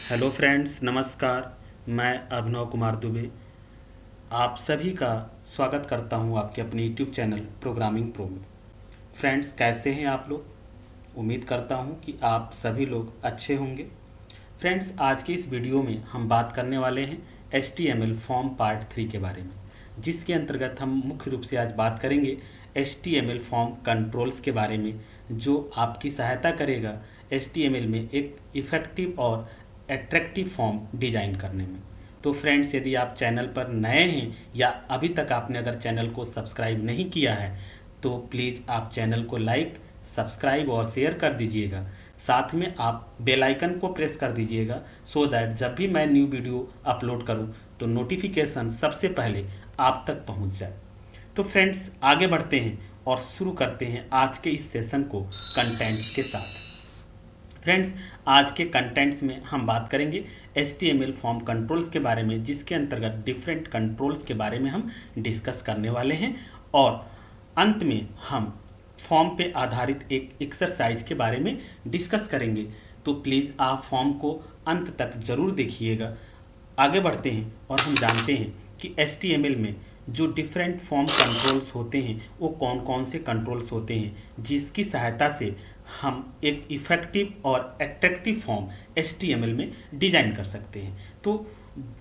Hello friends, नमस्कार। मैं अभिनव कुमार दुबे आप सभी का स्वागत करता हूं आपके अपने यूट्यूब चैनल प्रोग्रामिंग प्रो में। फ्रेंड्स, कैसे हैं आप लोग? उम्मीद करता हूं कि आप सभी लोग अच्छे होंगे। फ्रेंड्स, आज की इस वीडियो में हम बात करने वाले हैं HTML फॉर्म पार्ट 3 के बारे में, जिसके अंतर्गत हम मुख्य रूप से आज बात करेंगे HTML फॉर्म कंट्रोल्स के बारे में, जो आपकी सहायता करेगा HTML में एक इफ़ेक्टिव और एट्रैक्टिव फॉर्म डिजाइन करने में। तो फ्रेंड्स, यदि आप चैनल पर नए हैं या अभी तक आपने अगर चैनल को सब्सक्राइब नहीं किया है तो प्लीज़ आप चैनल को लाइक, सब्सक्राइब और शेयर कर दीजिएगा। साथ में आप बेल आइकन को प्रेस कर दीजिएगा सो दैट जब भी मैं न्यू वीडियो अपलोड करूं तो नोटिफिकेशन सबसे पहले आप तक पहुंच जाए। तो फ्रेंड्स, आगे बढ़ते हैं और शुरू करते हैं आज के इस सेशन को कंटेंट्स के साथ। फ्रेंड्स, आज के कंटेंट्स में हम बात करेंगे HTML फॉर्म कंट्रोल्स के बारे में, जिसके अंतर्गत डिफरेंट कंट्रोल्स के बारे में हम डिस्कस करने वाले हैं और अंत में हम फॉर्म पे आधारित एक एक्सरसाइज के बारे में डिस्कस करेंगे। तो प्लीज़ आप फॉर्म को अंत तक ज़रूर देखिएगा। आगे बढ़ते हैं और हम जानते हैं कि HTML में जो डिफरेंट फॉर्म कंट्रोल्स होते हैं वो कौन कौन से कंट्रोल्स होते हैं, जिसकी सहायता से हम एक इफ़ेक्टिव और एट्रैक्टिव फॉर्म HTML में डिज़ाइन कर सकते हैं। तो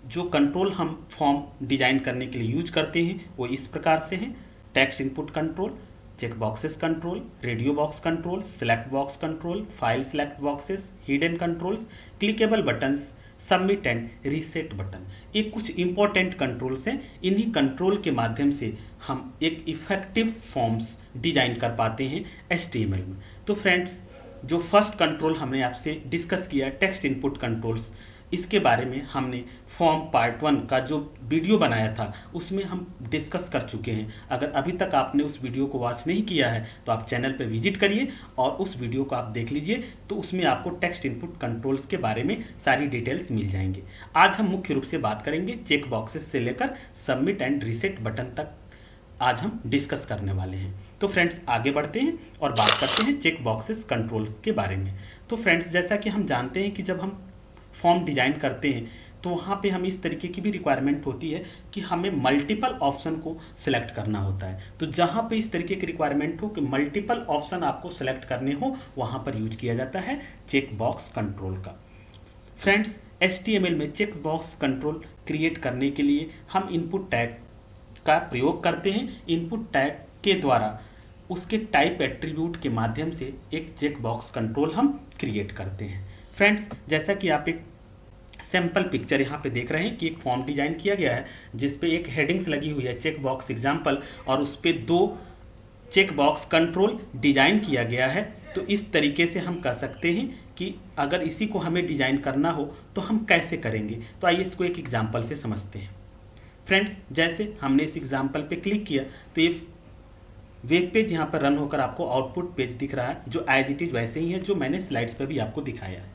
जो कंट्रोल हम फॉर्म डिज़ाइन करने के लिए यूज करते हैं वो इस प्रकार से हैं: text input control, check boxes control, radio box control, select box control, file select boxes, hidden controls, clickable buttons, submit and reset button. ये कुछ इंपॉर्टेंट कंट्रोल्स हैं। इन्हीं कंट्रोल के माध्यम से हम एक इफ़ेक्टिव फॉर्म्स डिजाइन कर पाते हैं HTML में। तो फ्रेंड्स, जो फर्स्ट कंट्रोल हमने आपसे डिस्कस किया टेक्स्ट इनपुट कंट्रोल्स, इसके बारे में हमने फॉर्म पार्ट 1 का जो वीडियो बनाया था उसमें हम डिस्कस कर चुके हैं। अगर अभी तक आपने उस वीडियो को वॉच नहीं किया है तो आप चैनल पर विजिट करिए और उस वीडियो को आप देख लीजिए। तो उसमें आपको टेक्स्ट इनपुट कंट्रोल्स के बारे में सारी डिटेल्स मिल जाएंगे। आज हम मुख्य रूप से बात करेंगे चेक बॉक्सेस से लेकर सबमिट एंड रीसेट बटन तक आज हम डिस्कस करने वाले हैं। तो फ्रेंड्स, आगे बढ़ते हैं और बात करते हैं चेक बॉक्सेस कंट्रोल्स के बारे में। तो फ्रेंड्स, जैसा कि हम जानते हैं कि जब हम फॉर्म डिजाइन करते हैं तो वहाँ पे हमें इस तरीके की भी रिक्वायरमेंट होती है कि हमें मल्टीपल ऑप्शन को सिलेक्ट करना होता है। तो जहाँ पे इस तरीके की रिक्वायरमेंट हो कि मल्टीपल ऑप्शन आपको सिलेक्ट करने हो, वहाँ पर यूज किया जाता है चेक बॉक्स कंट्रोल का। फ्रेंड्स, HTML में चेक बॉक्स कंट्रोल क्रिएट करने के लिए हम इनपुट टैग का प्रयोग करते हैं। इनपुट टैग के द्वारा उसके टाइप एट्रीब्यूट के माध्यम से एक चेक बॉक्स कंट्रोल हम क्रिएट करते हैं। फ्रेंड्स, जैसा कि आप एक सैंपल पिक्चर यहाँ पे देख रहे हैं कि एक फॉर्म डिजाइन किया गया है जिस पे एक हेडिंग्स लगी हुई है चेक बॉक्स एग्जाम्पल, और उस पर 2 चेक बॉक्स कंट्रोल डिजाइन किया गया है। तो इस तरीके से हम कह सकते हैं कि अगर इसी को हमें डिजाइन करना हो तो हम कैसे करेंगे। तो आइए इसको एक एग्जाम्पल से समझते हैं। फ्रेंड्स, जैसे हमने इस एग्जाम्पल पे क्लिक किया तो ये वेब पेज यहाँ पर रन होकर आपको आउटपुट पेज दिख रहा है, जो एज इट इज़ वैसे ही है जो मैंने स्लाइड्स पर भी आपको दिखाया है।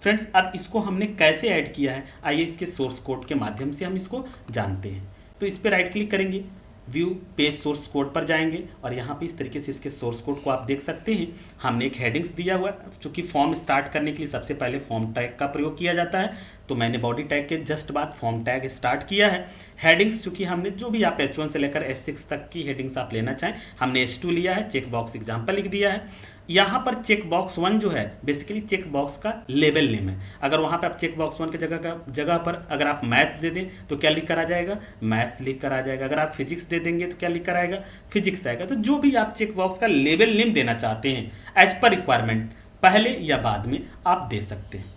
फ्रेंड्स, अब इसको हमने कैसे ऐड किया है, आइए इसके सोर्स कोड के माध्यम से हम इसको जानते हैं। तो इस पर राइट क्लिक करेंगे, व्यू पेज सोर्स कोड पर जाएंगे और यहाँ पे इस तरीके से इसके सोर्स कोड को आप देख सकते हैं। हमने एक हेडिंग्स दिया हुआ है, चूँकि फॉर्म स्टार्ट करने के लिए सबसे पहले फॉर्म टैग का प्रयोग किया जाता है, तो मैंने बॉडी टैग के जस्ट बाद फॉर्म टैग स्टार्ट किया है। हेडिंग्स चूँकि हमने जो भी आप H1 से लेकर H6 तक की हेडिंग्स आप लेना चाहें, हमने H2 लिया है, चेक बॉक्स एग्जाम्पल लिख दिया है। यहाँ पर चेक बॉक्स 1 जो है बेसिकली चेक बॉक्स का लेबल नेम है। अगर वहाँ पे आप चेक बॉक्स 1 की जगह पर अगर आप मैथ्स दे दें तो क्या लिख कर आ जाएगा, मैथ्स लिख कर आ जाएगा। अगर आप फिजिक्स दे देंगे तो क्या लिख कर आएगा, फिजिक्स आएगा। तो जो भी आप चेक बॉक्स का लेबल नेम देना चाहते हैं एज पर रिक्वायरमेंट, पहले या बाद में आप दे सकते हैं।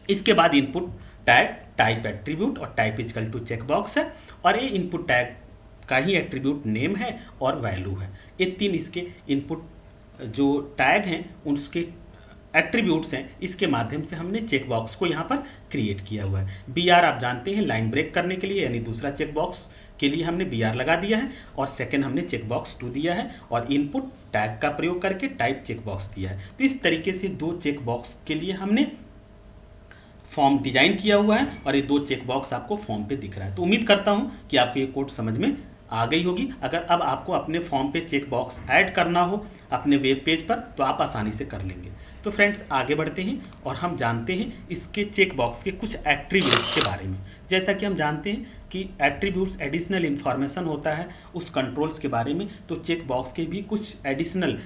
इसके बाद इनपुट टैग, टाइप एट्रीब्यूट और type equal to check box है, और ये इनपुट टैग का ही एट्रीब्यूट नेम है और वैल्यू है। ये 3 इसके इनपुट जो टैग हैं उसके एट्रीब्यूट्स हैं। इसके माध्यम से हमने चेक बॉक्स को यहाँ पर क्रिएट किया हुआ है। BR आप जानते हैं लाइन ब्रेक करने के लिए, यानी दूसरा चेक बॉक्स के लिए हमने BR लगा दिया है, और सेकंड हमने चेक बॉक्स 2 दिया है, और इनपुट टैग का प्रयोग करके टाइप चेक बॉक्स दिया है। तो इस तरीके से 2 चेक बॉक्स के लिए हमने फॉर्म डिजाइन किया हुआ है, और ये 2 चेक बॉक्स आपको फॉर्म पे दिख रहा है। तो उम्मीद करता हूँ कि आपको ये कोड समझ में आ गई होगी। अगर अब आपको अपने फॉर्म पे चेक बॉक्स ऐड करना हो अपने वेब पेज पर तो आप आसानी से कर लेंगे। तो तो फ्रेंड्स आगे बढ़ते हैं और हम जानते हैं इसके चेक बॉक्स के कुछ एट्रीब्यूट्स के बारे में। जैसा कि हम जानते हैं कि एट्रीब्यूट्स एडिशनल इन्फॉर्मेशन होता है उस कंट्रोल्स के बारे में, तो चेक बॉक्स के भी कुछ एडिशनल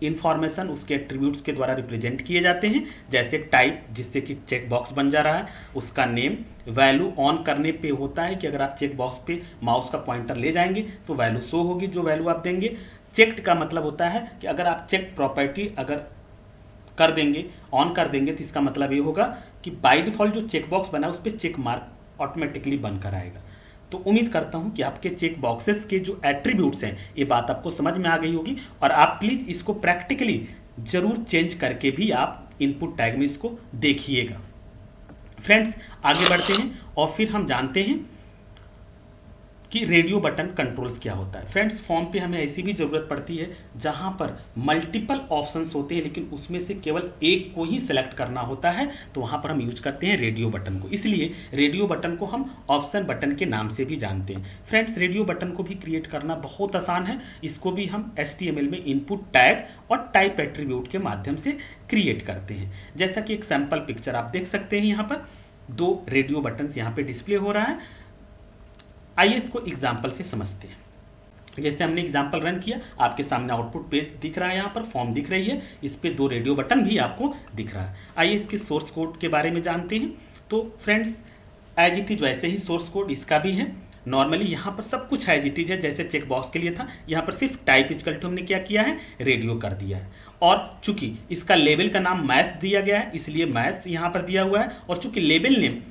इन्फॉर्मेशन उसके एट्रीब्यूट्स के द्वारा रिप्रेजेंट किए जाते हैं। जैसे टाइप, जिससे कि चेक बॉक्स बन जा रहा है, उसका नेम, वैल्यू ऑन करने पे होता है कि अगर आप चेक बॉक्स पे माउस का पॉइंटर ले जाएंगे तो वैल्यू शो होगी जो वैल्यू आप देंगे। चेक्ड का मतलब होता है कि अगर आप चेक प्रॉपर्टी अगर कर देंगे, ऑन कर देंगे, तो इसका मतलब ये होगा कि बाय डिफॉल्ट जो चेक बॉक्स बना है उस पर चेक मार्क ऑटोमेटिकली बनकर आएगा। तो उम्मीद करता हूं कि आपके चेक बॉक्सेस के जो एट्रीब्यूट्स हैं ये बात आपको समझ में आ गई होगी, और आप प्लीज इसको प्रैक्टिकली जरूर चेंज करके भी आप इनपुट टैग में इसको देखिएगा। फ्रेंड्स आगे बढ़ते हैं और फिर हम जानते हैं कि रेडियो बटन कंट्रोल्स क्या होता है। फ्रेंड्स फॉर्म पे हमें ऐसी भी ज़रूरत पड़ती है जहां पर मल्टीपल ऑप्शंस होते हैं लेकिन उसमें से केवल एक को ही सिलेक्ट करना होता है, तो वहां पर हम यूज करते हैं रेडियो बटन को। इसलिए रेडियो बटन को हम ऑप्शन बटन के नाम से भी जानते हैं। फ्रेंड्स रेडियो बटन को भी क्रिएट करना बहुत आसान है। इसको भी हम HTML में इनपुट टैग और टाइप एट्रीब्यूट के माध्यम से क्रिएट करते हैं। जैसा कि एक सैंपल पिक्चर आप देख सकते हैं, यहाँ पर 2 रेडियो बटन यहाँ पे डिस्प्ले हो रहा है। आइए इसको एग्जाम्पल से समझते हैं। जैसे हमने एग्जाम्पल रन किया, आपके सामने आउटपुट पेज दिख रहा है, यहाँ पर फॉर्म दिख रही है, इस पे 2 रेडियो बटन भी आपको दिख रहा है। आइए इसके सोर्स कोड के बारे में जानते हैं। तो फ्रेंड्स एज इट इज वैसे ही सोर्स कोड इसका भी है। नॉर्मली यहाँ पर सब कुछ एज इट इज है जैसे चेक बॉक्स के लिए था। यहाँ पर सिर्फ टाइप इक्वल टू हमने क्या किया है, रेडियो कर दिया है। और चूंकि इसका लेबल का नाम मैथ्स दिया गया है इसलिए मैथ्स यहाँ पर दिया हुआ है, और चूंकि लेबल नेम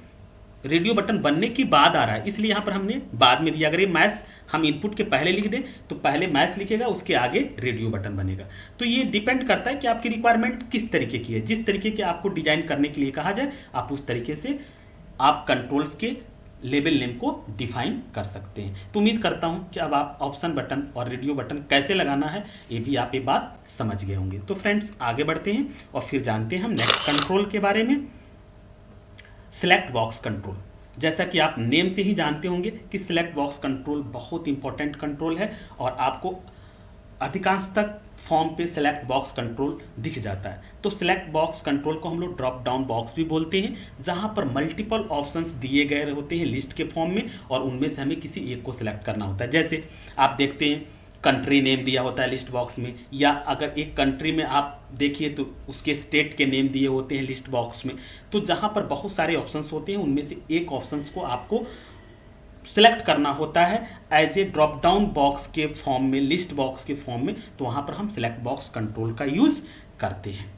रेडियो बटन बनने के बाद आ रहा है इसलिए यहाँ पर हमने बाद में दिया। अगर ये मैथ्स हम इनपुट के पहले लिख दें तो पहले मैथ्स लिखेगा, उसके आगे रेडियो बटन बनेगा। तो ये डिपेंड करता है कि आपकी रिक्वायरमेंट किस तरीके की है। जिस तरीके के आपको डिजाइन करने के लिए कहा जाए आप उस तरीके से आप कंट्रोल्स के लेबल नेम को डिफाइन कर सकते हैं। तो उम्मीद करता हूं कि अब आप ऑप्शन बटन और रेडियो बटन कैसे लगाना है ये भी आप ये बात समझ गए होंगे। तो फ्रेंड्स आगे बढ़ते हैं और फिर जानते हैं हम नेक्स्ट कंट्रोल के बारे में, सिलेक्ट बॉक्स कंट्रोल। जैसा कि आप नेम से ही जानते होंगे कि सिलेक्ट बॉक्स कंट्रोल बहुत इंपॉर्टेंट कंट्रोल है और आपको अधिकांश तक फॉर्म पे सिलेक्ट बॉक्स कंट्रोल दिख जाता है। तो सिलेक्ट बॉक्स कंट्रोल को हम लोग ड्रॉप डाउन बॉक्स भी बोलते हैं, जहां पर मल्टीपल ऑप्शंस दिए गए होते हैं लिस्ट के फॉर्म में और उनमें से हमें किसी एक को सिलेक्ट करना होता है। जैसे आप देखते हैं कंट्री नेम दिया होता है लिस्ट बॉक्स में, या अगर एक कंट्री में आप देखिए तो उसके स्टेट के नेम दिए होते हैं लिस्ट बॉक्स में। तो जहां पर बहुत सारे ऑप्शंस होते हैं उनमें से एक ऑप्शंस को आपको सिलेक्ट करना होता है as a drop down box के फॉर्म में, लिस्ट बॉक्स के फॉर्म में। तो वहां पर हम सिलेक्ट बॉक्स कंट्रोल का यूज करते हैं।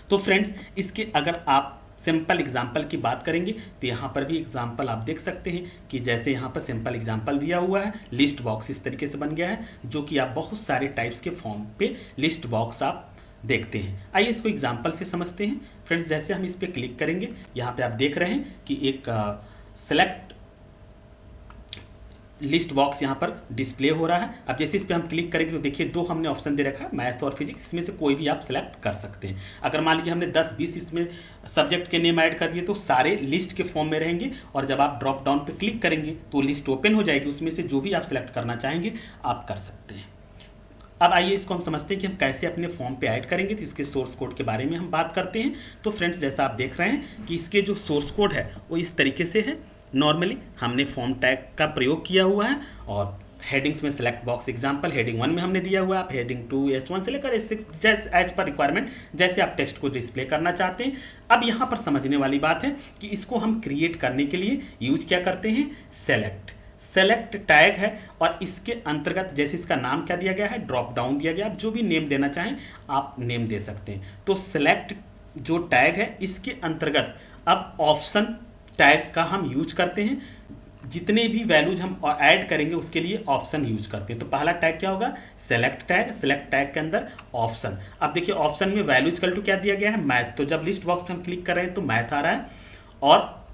तो फ्रेंड्स इसके अगर आप सिंपल एग्जाम्पल की बात करेंगे तो यहाँ पर भी एग्जाम्पल आप देख सकते हैं कि जैसे यहाँ पर सिंपल एग्जाम्पल दिया हुआ है, लिस्ट बॉक्स इस तरीके से बन गया है जो कि आप बहुत सारे टाइप्स के फॉर्म पे लिस्ट बॉक्स आप देखते हैं। आइए इसको एग्जाम्पल से समझते हैं। फ्रेंड्स जैसे हम इस पर क्लिक करेंगे, यहाँ पे आप देख रहे हैं कि एक सेलेक्ट लिस्ट बॉक्स यहाँ पर डिस्प्ले हो रहा है। अब जैसे इस पर हम क्लिक करेंगे तो देखिए 2 हमने ऑप्शन दे रखा है, मैथ्स और फिजिक्स, इसमें से कोई भी आप सिलेक्ट कर सकते हैं। अगर मान लीजिए हमने 10-20 इसमें सब्जेक्ट के नेम ऐड कर दिए तो सारे लिस्ट के फॉर्म में रहेंगे, और जब आप ड्रॉप डाउन पे क्लिक करेंगे तो लिस्ट ओपन हो जाएगी, उसमें से जो भी आप सिलेक्ट करना चाहेंगे आप कर सकते हैं। अब आइए इसको हम समझते हैं कि हम कैसे अपने फॉर्म पे ऐड करेंगे, तो इसके सोर्स कोड के बारे में हम बात करते हैं। तो फ्रेंड्स जैसा आप देख रहे हैं कि इसके जो सोर्स कोड है वो इस तरीके से है। नॉर्मली हमने फॉर्म टैग का प्रयोग किया हुआ है और हेडिंग्स में सिलेक्ट बॉक्स एग्जांपल हेडिंग 1 में हमने दिया हुआ है। आप हेडिंग 2 H1 से लेकर H6 जैसे एज पर रिक्वायरमेंट जैसे आप टेक्स्ट को डिस्प्ले करना चाहते हैं। अब यहाँ पर समझने वाली बात है कि इसको हम क्रिएट करने के लिए यूज क्या करते हैं, सेलेक्ट टैग है, और इसके अंतर्गत जैसे इसका नाम क्या दिया गया है, ड्रॉप डाउन दिया गया। आप जो भी नेम देना चाहें आप नेम दे सकते हैं। तो सेलेक्ट जो टैग है इसके अंतर्गत अब ऑप्शन टैग का हम यूज करते हैं। जितने भी वैल्यूज हम ऐड करेंगे उसके लिए ऑप्शन यूज करते हैं। तो पहला टैग क्या होगा, सेलेक्ट टैग के अंदर ऑप्शन। अब देखिए ऑप्शन में वैल्यू इक्वल टू क्या दिया गया है, मैथ। तो जब लिस्ट बॉक्स में हम क्लिक कर रहे हैं तो मैथ आ रहा है, और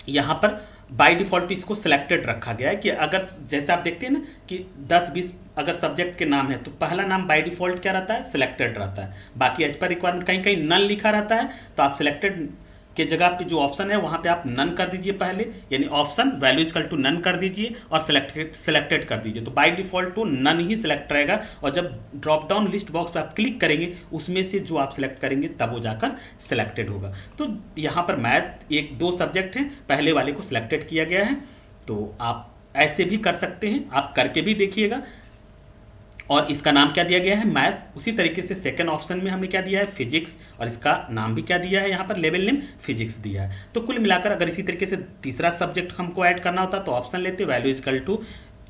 यहाँ पर बाय डिफॉल्ट इसको सिलेक्टेड रखा गया है कि अगर जैसे आप देखते हैं ना कि 10-20 अगर सब्जेक्ट के नाम है तो पहला नाम बाय डिफॉल्ट क्या रहता है, सिलेक्टेड रहता है। बाकी एज पर रिक्वायरमेंट कहीं कहीं नल लिखा रहता है तो आप सिलेक्टेड के जगह पे जो ऑप्शन है वहाँ पे आप नन कर दीजिए पहले, यानी option value equal to none कर दीजिए और सिलेक्टेड कर दीजिए। तो बाय डिफॉल्ट तो नन ही सिलेक्ट रहेगा, और जब ड्रॉप डाउन लिस्ट बॉक्स पे आप क्लिक करेंगे उसमें से जो आप सिलेक्ट करेंगे तब वो जाकर सिलेक्टेड होगा। तो यहाँ पर मैथ 1-2 सब्जेक्ट हैं, पहले वाले को सिलेक्टेड किया गया है। तो आप ऐसे भी कर सकते हैं, आप करके भी देखिएगा। और इसका नाम क्या दिया गया है, मैथ्स। उसी तरीके से सेकंड ऑप्शन में हमने क्या दिया है, फिजिक्स, और इसका नाम भी क्या दिया है, यहाँ पर लेवल नेम फिजिक्स दिया है। तो कुल मिलाकर अगर इसी तरीके से तीसरा सब्जेक्ट हमको ऐड करना होता तो ऑप्शन लेते, वैल्यू इक्वल टू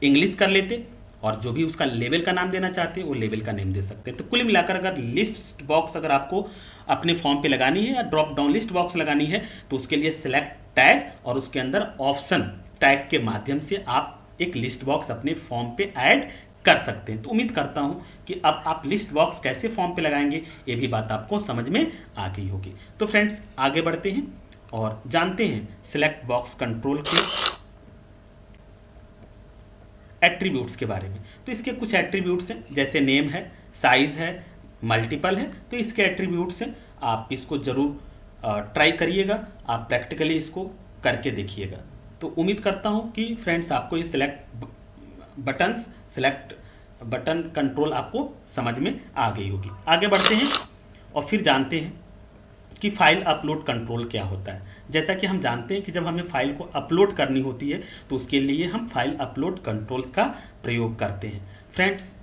इंग्लिश कर लेते, और जो भी उसका लेवल का नाम देना चाहते हैं वो लेवल का नेम दे सकते हैं। तो कुल मिलाकर अगर लिस्ट बॉक्स अगर आपको अपने फॉर्म पे लगानी है या ड्रॉप डाउन लिस्ट बॉक्स लगानी है तो उसके लिए सिलेक्ट टैग और उसके अंदर ऑप्शन टैग के माध्यम से आप एक लिस्ट बॉक्स अपने फॉर्म पे ऐड कर सकते हैं। तो उम्मीद करता हूं कि अब आप लिस्ट बॉक्स कैसे फॉर्म पे लगाएंगे ये भी बात आपको समझ में आ गई होगी। तो फ्रेंड्स आगे बढ़ते हैं और जानते हैं सिलेक्ट बॉक्स कंट्रोल के एट्रीब्यूट्स के बारे में। तो इसके कुछ एट्रीब्यूट्स हैं, जैसे नेम है, साइज है, मल्टीपल है। तो इसके एट्रीब्यूट्स हैं, आप इसको जरूर ट्राई करिएगा, आप प्रैक्टिकली इसको करके देखिएगा। तो उम्मीद करता हूं कि फ्रेंड्स आपको ये सिलेक्ट बटन कंट्रोल आपको समझ में आ गई होगी। आगे बढ़ते हैं और फिर जानते हैं कि फाइल अपलोड कंट्रोल क्या होता है। जैसा कि हम जानते हैं कि जब हमें फाइल को अपलोड करनी होती है तो उसके लिए हम फाइल अपलोड कंट्रोल्स का प्रयोग करते हैं। फ्रेंड्स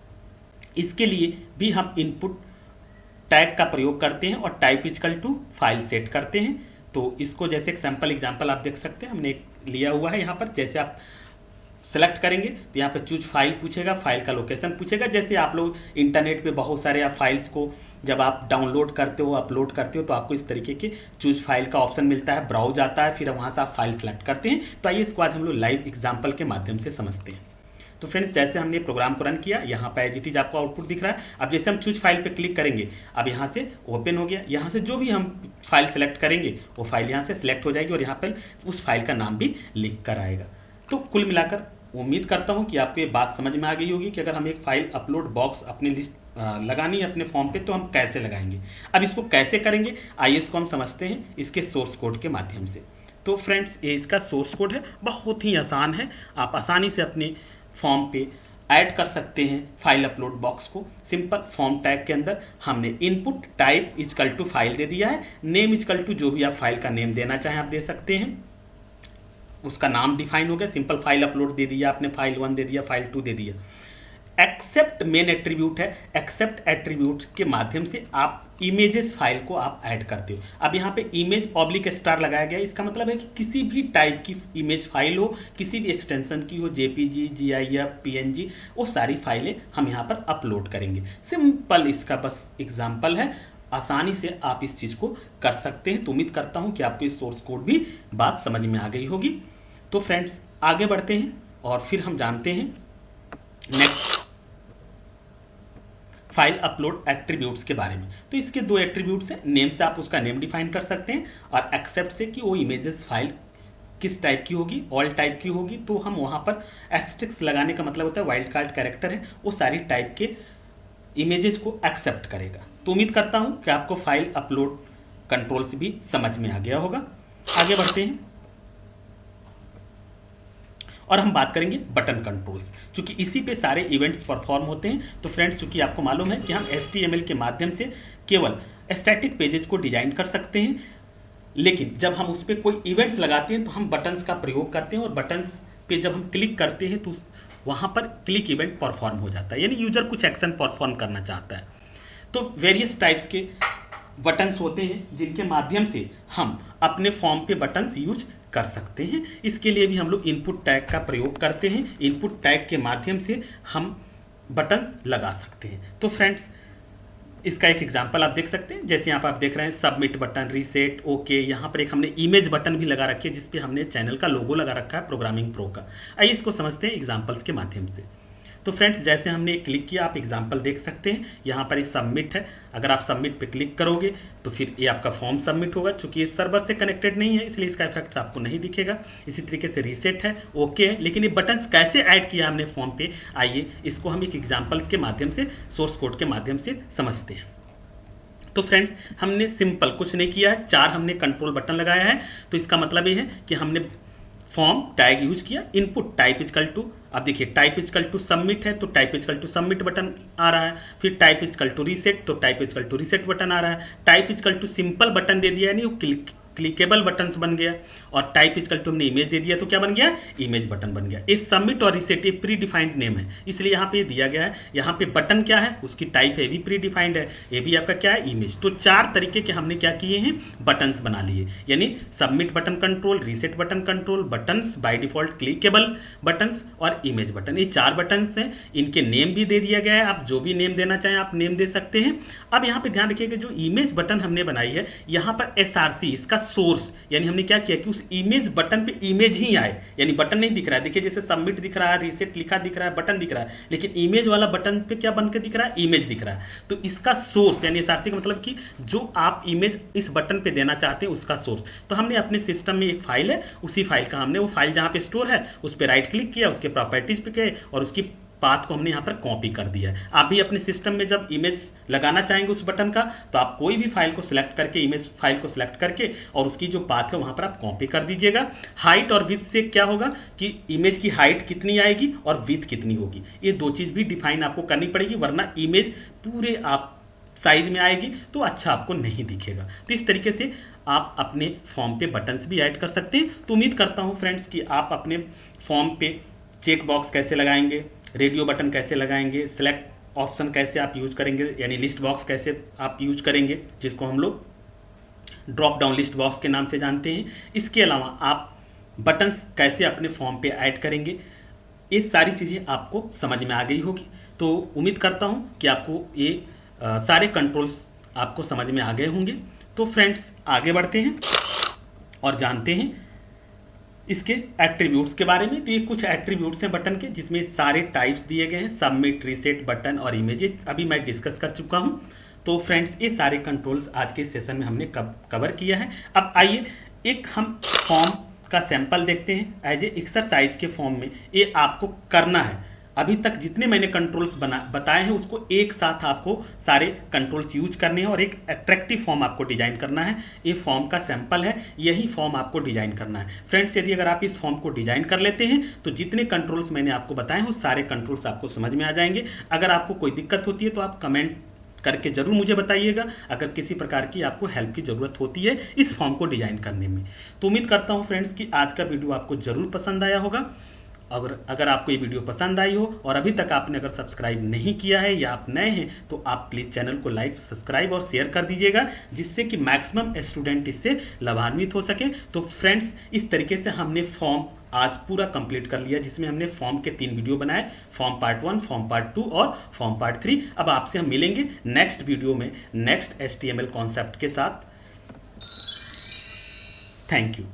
इसके लिए भी हम इनपुट टैग का प्रयोग करते हैं और type equal to file set करते हैं। तो इसको जैसे एक सैम्पल एग्जाम्पल आप देख सकते हैं, हमने एक लिया हुआ है यहाँ पर। जैसे आप सेलेक्ट करेंगे तो यहाँ पे चूज फाइल पूछेगा, फाइल का लोकेशन पूछेगा। जैसे आप लोग इंटरनेट पे बहुत सारे आप फाइल्स को जब आप डाउनलोड करते हो, अपलोड करते हो, तो आपको इस तरीके के चूज फाइल का ऑप्शन मिलता है, ब्राउज आता है, फिर वहाँ से आप फाइल सेलेक्ट करते हैं। तो आइए इसको आज हम लोग लाइव एग्जाम्पल के माध्यम से समझते हैं। तो फ्रेंड्स जैसे हमने प्रोग्राम को रन किया, यहाँ पे एज इट इज आपको आउटपुट दिख रहा है। अब जैसे हम चूज फाइल पे क्लिक करेंगे, अब यहाँ से ओपन हो गया। यहाँ से जो भी हम फाइल सेलेक्ट करेंगे वो फाइल यहाँ से सिलेक्ट हो जाएगी और यहाँ पर उस फाइल का नाम भी लिख कर आएगा। तो कुल मिलाकर उम्मीद करता हूँ कि आपको ये बात समझ में आ गई होगी कि अगर हम एक फाइल अपलोड बॉक्स अपने लिस्ट लगानी है अपने फॉर्म पे तो हम कैसे लगाएंगे। अब इसको कैसे करेंगे आइए इसको हम समझते हैं इसके सोर्स कोड के माध्यम से। तो फ्रेंड्स ये इसका सोर्स कोड है, बहुत ही आसान है। आप आसानी से अपने फॉर्म पे ऐड कर सकते हैं फाइल अपलोड बॉक्स को। सिंपल फॉर्म टैग के अंदर हमने input type equal to file दे दिया है, नेम इक्वल टू जो भी आप फाइल का नेम देना चाहें आप दे सकते हैं, उसका नाम डिफाइन हो गया। सिंपल फाइल अपलोड दे दिया आपने, फाइल 1 दे दिया, फाइल 2 दे दिया। एक्सेप्ट मेन एट्रीब्यूट है, एक्सेप्ट एट्रीब्यूट के माध्यम से आप इमेजेस फाइल को आप ऐड करते हो। अब यहाँ पे इमेज ऑब्लिक स्टार लगाया गया, इसका मतलब है कि किसी भी टाइप की इमेज फाइल हो, किसी भी एक्सटेंशन की हो, जेपीजी, जीआईएफ, पीएनजी, वो सारी फाइलें हम यहाँ पर अपलोड करेंगे। सिंपल इसका बस एग्जाम्पल है, आसानी से आप इस चीज़ को कर सकते हैं। तो उम्मीद करता हूँ कि आपको इस सोर्स कोड भी बात समझ में आ गई होगी। तो फ्रेंड्स आगे बढ़ते हैं और फिर हम जानते हैं नेक्स्ट फाइल अपलोड एट्रीब्यूट्स के बारे में। तो इसके 2 एट्रीब्यूट्स हैं, नेम से आप उसका नेम डिफाइन कर सकते हैं और एक्सेप्ट से कि वो इमेजेस फाइल किस टाइप की होगी, ऑल टाइप की होगी। तो हम वहाँ पर एस्ट्रिक्स लगाने का मतलब होता है वाइल्ड कार्ड कैरेक्टर है, वो सारी टाइप के इमेजेस को एक्सेप्ट करेगा। तो उम्मीद करता हूँ कि आपको फाइल अपलोड कंट्रोल से भी समझ में आ गया होगा। आगे बढ़ते हैं और हम बात करेंगे बटन कंट्रोल्स, क्योंकि इसी पे सारे इवेंट्स परफॉर्म होते हैं। तो फ्रेंड्स क्योंकि आपको मालूम है कि हम HTML के माध्यम से केवल स्टैटिक पेजेस को डिजाइन कर सकते हैं, लेकिन जब हम उस पर कोई इवेंट्स लगाते हैं तो हम बटन्स का प्रयोग करते हैं और बटन्स पे जब हम क्लिक करते हैं तो वहाँ पर क्लिक इवेंट परफॉर्म हो जाता है, यानी यूजर कुछ एक्शन परफॉर्म करना चाहता है। तो वेरियस टाइप्स के बटन्स होते हैं जिनके माध्यम से हम अपने फॉर्म पे बटन्स यूज कर सकते हैं। इसके लिए भी हम लोग इनपुट टैग का प्रयोग करते हैं, इनपुट टैग के माध्यम से हम बटन्स लगा सकते हैं। तो फ्रेंड्स इसका एक एग्जांपल आप देख सकते हैं, जैसे यहाँ पर आप देख रहे हैं सबमिट बटन, रीसेट, ओके। यहाँ पर एक हमने इमेज बटन भी लगा रखी है जिसपे हमने चैनल का लोगो लगा रखा है प्रोग्रामिंग प्रो का। आइए इसको समझते हैं एग्जाम्पल्स के माध्यम से। तो फ्रेंड्स जैसे हमने क्लिक किया आप एग्जांपल देख सकते हैं, यहाँ पर ये सबमिट है। अगर आप सबमिट पे क्लिक करोगे तो फिर ये आपका फॉर्म सबमिट होगा। चूंकि ये सर्वर से कनेक्टेड नहीं है इसलिए इसका इफेक्ट आपको नहीं दिखेगा। इसी तरीके से रीसेट है, ओके है। लेकिन ये बटन्स कैसे ऐड किया हमने फॉर्म पे, आइए इसको हम एक एग्जाम्पल्स के माध्यम से, सोर्स कोड के माध्यम से समझते हैं। तो फ्रेंड्स हमने सिंपल कुछ नहीं किया है, 4 हमने कंट्रोल बटन लगाया है। तो इसका मतलब ये है कि हमने फॉर्म टैग यूज किया, इनपुट टाइप इजकल टू, अब देखिए टाइप इजकल टू सबमिट है तो type equal to submit button आ रहा है, फिर टाइप इजकल टू रीसेट तो type equal to reset button आ रहा है, type equal to simple button दे दिया यानी वो क्लिकेबल बटन्स बन गया, और टाइप इजकल टू हमने इमेज दे दिया तो क्या बन गया, इमेज बटन बन गया। ये सबमिट और रीसेट ये प्री डिफाइंड नेम है, इसलिए यहाँ पे दिया गया है। यहाँ पे बटन क्या है, उसकी टाइप है भी प्री डिफाइंड है, ये भी आपका क्या है, इमेज। तो 4 तरीके के हमने क्या किए हैं, बटन्स बना लिए, यानी submit button control, reset button control, buttons by default clickable buttons और इमेज बटन, ये 4 बटन्स हैं। इनके नेम भी दे दिया गया है, आप जो भी नेम देना चाहें आप नेम दे सकते हैं। अब यहाँ पे ध्यान रखिएगा, जो इमेज बटन हमने बनाई है यहाँ पर SRC इसका सोर्स, यानी हमने क्या किया कि उस इमेज बटन पे इमेज ही आए, यानी बटन नहीं दिख रहा है। देखिए जैसे सबमिट दिख रहा है, रीसेट लिखा दिख रहा है, बटन दिख रहा है, लेकिन इमेज वाला बटन पे क्या बनकर दिख रहा है, इमेज दिख रहा है। तो इसका सोर्स यानी SRC का मतलब कि जो आप इमेज इस बटन पे देना चाहते हैं उसका सोर्स। तो हमने अपने सिस्टम में एक फाइल है, उसी फाइल का हमने वो फाइल जहाँ पे स्टोर है उस पर राइट क्लिक किया, उसके प्रॉपर्टीज पे गए और उसकी पाथ को हमने यहाँ पर कॉपी कर दिया है। आप भी अपने सिस्टम में जब इमेज लगाना चाहेंगे उस बटन का, तो आप कोई भी फाइल को सिलेक्ट करके, इमेज फाइल को सिलेक्ट करके और उसकी जो पाथ है वहाँ पर आप कॉपी कर दीजिएगा। हाइट और विड्थ से क्या होगा कि इमेज की हाइट कितनी आएगी और विड्थ कितनी होगी, ये 2 चीज़ भी डिफाइन आपको करनी पड़ेगी, वरना इमेज पूरे आप साइज में आएगी तो अच्छा आपको नहीं दिखेगा। तो इस तरीके से आप अपने फॉर्म पे बटन्स भी ऐड कर सकते हैं। तो उम्मीद करता हूँ फ्रेंड्स कि आप अपने फॉर्म पे चेक बॉक्स कैसे लगाएंगे, रेडियो बटन कैसे लगाएंगे, सेलेक्ट ऑप्शन कैसे आप यूज करेंगे, यानी लिस्ट बॉक्स कैसे आप यूज करेंगे, जिसको हम लोग ड्रॉप डाउन लिस्ट बॉक्स के नाम से जानते हैं। इसके अलावा आप बटन्स कैसे अपने फॉर्म पे ऐड करेंगे, ये सारी चीज़ें आपको समझ में आ गई होगी। तो उम्मीद करता हूँ कि आपको ये सारे कंट्रोल्स आपको समझ में आ गए होंगे। तो फ्रेंड्स आगे बढ़ते हैं और जानते हैं इसके एट्रीब्यूट्स के बारे में। तो ये कुछ एट्रीब्यूट्स हैं बटन के, जिसमें सारे टाइप्स दिए गए हैं, सबमिट, रीसेट, बटन और इमेज, अभी मैं डिस्कस कर चुका हूँ। तो फ्रेंड्स ये सारे कंट्रोल्स आज के सेशन में हमने कवर किया है। अब आइए एक हम फॉर्म का सैंपल देखते हैं एज ए एक्सरसाइज के फॉर्म में। ये आपको करना है, अभी तक जितने मैंने कंट्रोल्स बताए हैं उसको एक साथ आपको सारे कंट्रोल्स यूज करने हैं और एक अट्रैक्टिव फॉर्म आपको डिजाइन करना है। ये फॉर्म का सैंपल है, यही फॉर्म आपको डिजाइन करना है। फ्रेंड्स यदि अगर आप इस फॉर्म को डिजाइन कर लेते हैं तो जितने कंट्रोल्स मैंने आपको बताए हैं वो सारे कंट्रोल्स आपको समझ में आ जाएंगे। अगर आपको कोई दिक्कत होती है तो आप कमेंट करके जरूर मुझे बताइएगा, अगर किसी प्रकार की आपको हेल्प की ज़रूरत होती है इस फॉर्म को डिजाइन करने में। तो उम्मीद करता हूँ फ्रेंड्स कि आज का वीडियो आपको जरूर पसंद आया होगा। अगर आपको ये वीडियो पसंद आई हो और अभी तक आपने अगर सब्सक्राइब नहीं किया है या आप नए हैं तो आप प्लीज़ चैनल को लाइक, सब्सक्राइब और शेयर कर दीजिएगा, जिससे कि मैक्सिमम स्टूडेंट इससे लाभान्वित हो सके। तो फ्रेंड्स इस तरीके से हमने फॉर्म आज पूरा कंप्लीट कर लिया, जिसमें हमने फॉर्म के 3 वीडियो बनाए, फॉर्म पार्ट 1, फॉर्म पार्ट 2 और फॉर्म पार्ट 3। अब आपसे हम मिलेंगे नेक्स्ट वीडियो में नेक्स्ट HTML कॉन्सेप्ट के साथ। Thank you.